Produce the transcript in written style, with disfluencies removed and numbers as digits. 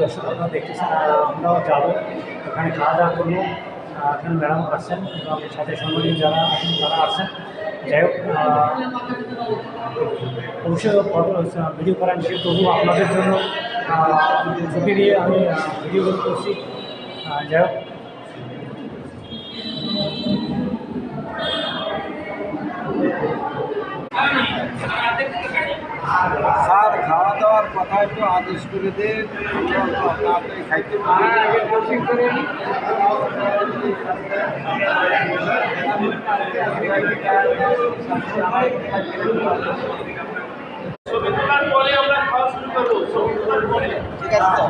দর্শক আপনারা দেখতেছেন, আমরাও যাবো ওখানে খাওয়া দাওয়া করবো। এখানে ম্যাডাম আসছেন এবং সাথে সম্মানীয় যারা আছেন তারা আসছেন। যাই হোক, অবশ্যই ফটো ভিডিও করার নিষেধ, তবু আপনাদের জন্য ছুটি দিয়ে আমি ভিডিও করছি। যাই হোক, স্যার খাওয়া দাওয়ার কথা একটু আদেশ করে দেন, তাড়াতাড়ি খাইতে ছবি তোলার পরে আমরা খাওয়া শুরু করবো। ছবি তোলার পরে ঠিক আছে।